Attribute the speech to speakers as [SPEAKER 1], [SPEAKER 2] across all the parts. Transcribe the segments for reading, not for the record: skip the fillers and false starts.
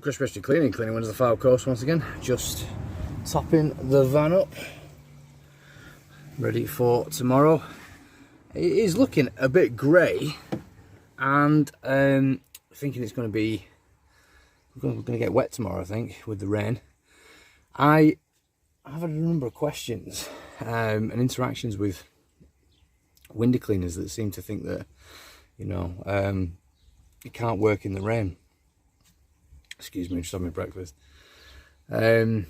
[SPEAKER 1] Chris Christian cleaning windows of the Fylde Coast once again. Just topping the van up, ready for tomorrow. It is looking a bit grey, and thinking it's going to get wet tomorrow. I think with the rain. I've had a number of questions and interactions with window cleaners that seem to think that, you know, it can't work in the rain. Excuse me, just having my breakfast. Yeah,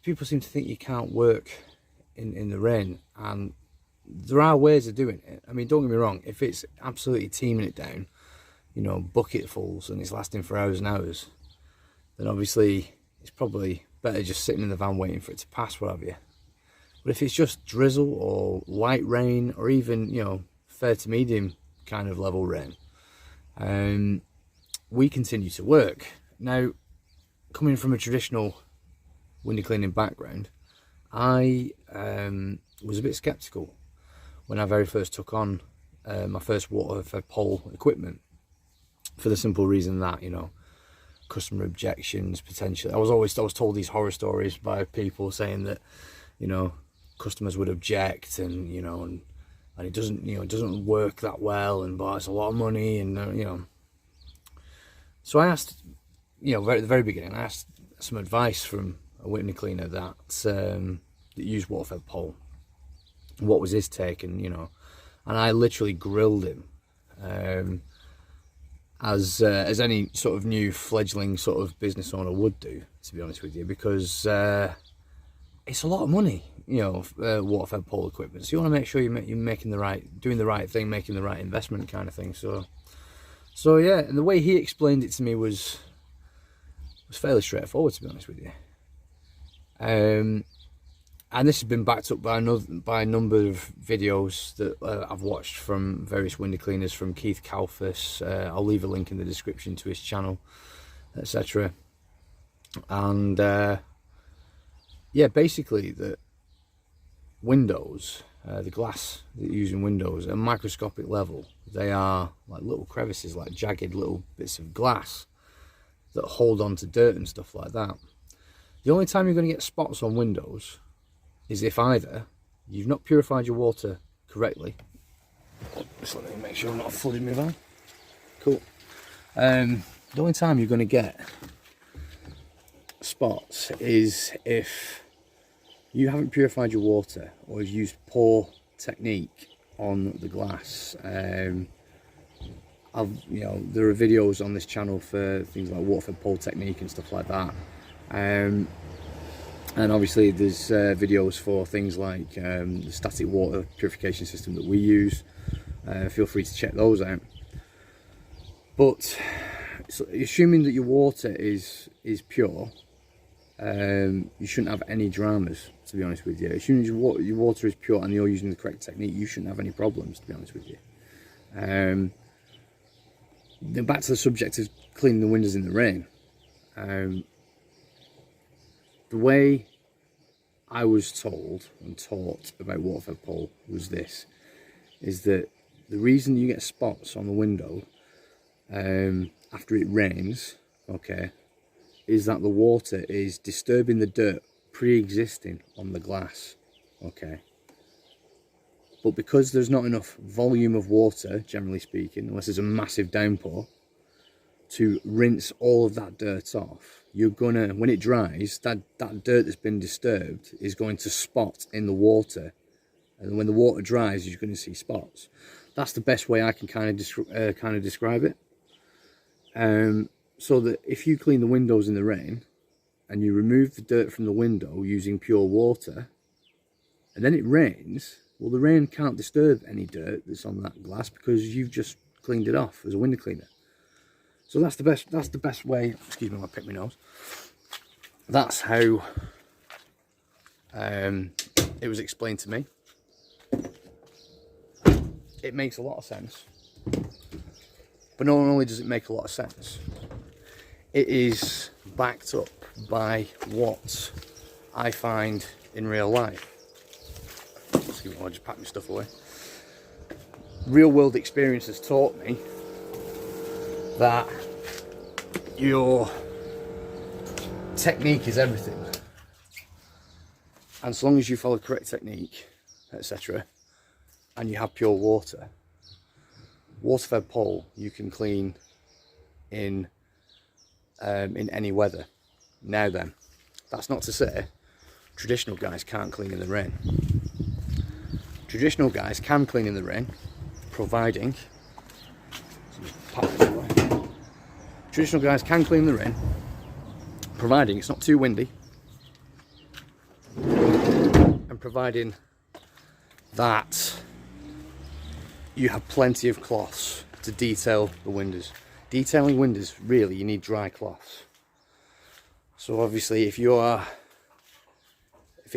[SPEAKER 1] people seem to think you can't work in the rain, and there are ways of doing it. I mean, don't get me wrong, if it's absolutely teeming it down, you know, bucketfuls, and it's lasting for hours and hours, then obviously it's probably better just sitting in the van waiting for it to pass, what have you. But if it's just drizzle or light rain, or even, you know, fair to medium kind of level rain, we continue to work. Now, coming from a traditional window cleaning background, I was a bit skeptical when I very first took on my first water-fed pole equipment, for the simple reason that, you know, customer objections potentially. I was told these horror stories by people saying that, you know, customers would object, and you know, and it doesn't, you know, it doesn't work that well, and but it's a lot of money, and you know. So I asked, you know, at the very beginning, I asked some advice from a window cleaner that used water-fed pole. What was his take, and you know, and I literally grilled him, as any sort of new fledgling sort of business owner would do, to be honest with you, because it's a lot of money, you know, water-fed pole equipment. So you want to make sure you're doing the right thing, making the right investment, kind of thing. So yeah, and the way he explained it to me was fairly straightforward, to be honest with you. And this has been backed up by a number of videos that I've watched from various window cleaners, from Keith Kalfus. I'll leave a link in the description to his channel, etc. And yeah, basically that windows, the glass that you use in windows, at a microscopic level, they are like little crevices, like jagged little bits of glass that hold on to dirt and stuff like that. The only time you're going to get spots on windows is if either you've not purified your water correctly. Just let me make sure I'm not flooding my van. Cool. The only time you're going to get spots is if you haven't purified your water, or you've used poor technique on the glass. You know, there are videos on this channel for things like water-fed pole technique and stuff like that. And obviously there's videos for things like the static water purification system that we use. Feel free to check those out. But so, assuming that your water is pure, you shouldn't have any dramas, to be honest with you. Assuming your water is pure and you're using the correct technique, you shouldn't have any problems, to be honest with you. Then back to the subject of cleaning the windows in the rain. The way I was told and taught about water-fed pole was this, is that the reason you get spots on the window after it rains, okay, is that the water is disturbing the dirt pre-existing on the glass, okay. But because there's not enough volume of water, generally speaking, unless there's a massive downpour, to rinse all of that dirt off, you're gonna, when it dries, that dirt that's been disturbed is going to spot in the water, and when the water dries, you're going to see spots. That's the best way I can kind of describe it. So that if you clean the windows in the rain and you remove the dirt from the window using pure water, and then it rains, well, the rain can't disturb any dirt that's on that glass because you've just cleaned it off as a window cleaner. So that's the best way. Excuse me, I pick my nose. That's how it was explained to me. It makes a lot of sense. But not only does it make a lot of sense, it is backed up by what I find in real life. Excuse me, I'll just pack my stuff away. Real world experience has taught me that your technique is everything. And so long as you follow correct technique, etc., and you have pure water, water-fed pole you can clean in any weather. Now then, that's not to say traditional guys can't clean in the rain. Traditional guys can clean in the rain, providing traditional guys can clean in the rain, providing it's not too windy, and providing that you have plenty of cloths to detail the windows. Detailing windows, really, you need dry cloths. So obviously, if it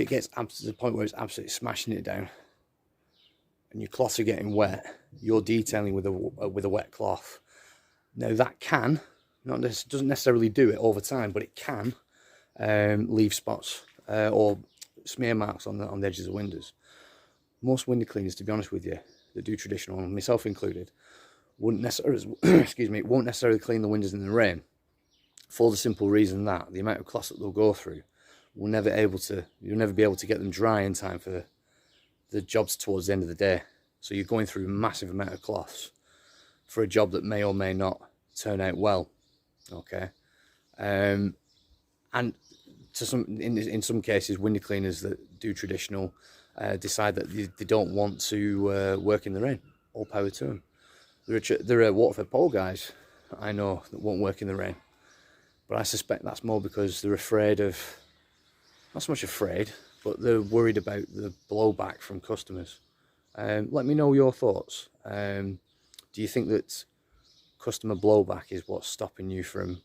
[SPEAKER 1] gets to the point where it's absolutely smashing it down, and your cloths are getting wet, you're detailing with a wet cloth. Now that can, doesn't necessarily do it all the time, but it can leave spots or smear marks on the edges of windows. Most window cleaners, to be honest with you, that do traditional, myself included, won't necessarily won't necessarily clean the windows in the rain, for the simple reason that the amount of cloths that they'll go through you'll never be able to get them dry in time for the jobs towards the end of the day. So you're going through a massive amount of cloths for a job that may or may not turn out well. Okay, and in some cases, window cleaners that do traditional decide that they don't want to work in the rain. All power to them. There are water-fed pole guys I know that won't work in the rain, but I suspect that's more because they're afraid of, not so much afraid, but they're worried about the blowback from customers. Let me know your thoughts. Do you think that customer blowback is what's stopping you from,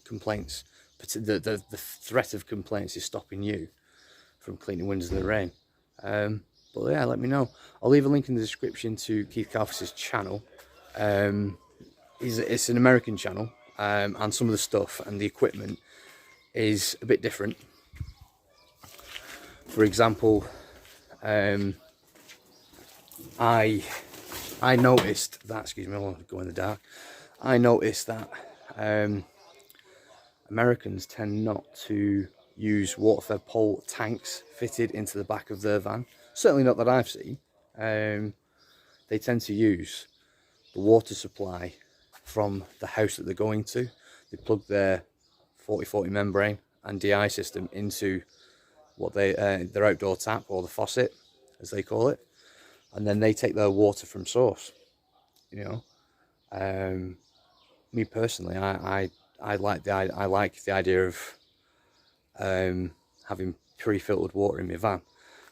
[SPEAKER 1] complaints? The threat of complaints is stopping you from cleaning windows in the rain. But yeah, let me know. I'll leave a link in the description to Keith Calfus's channel. It's an American channel, and some of the stuff and the equipment is a bit different. For example, I noticed that, excuse me, I want to go in the dark. I noticed that Americans tend not to use water-fed pole tanks fitted into the back of their van. Certainly not that I've seen. They tend to use the water supply from the house that they're going to. They plug their 40/40 membrane and DI system into what their outdoor tap, or the faucet as they call it, and then they take their water from source. Me personally, I like the idea of having pre-filtered water in my van,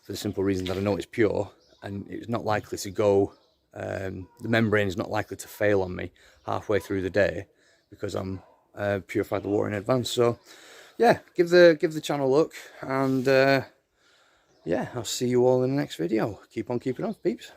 [SPEAKER 1] for the simple reason that I know it's pure and it's not likely to go, the membrane is not likely to fail on me halfway through the day because I'm purified the water in advance. So yeah, give the channel a look, and yeah, I'll see you all in the next video. Keep on keeping on, peeps.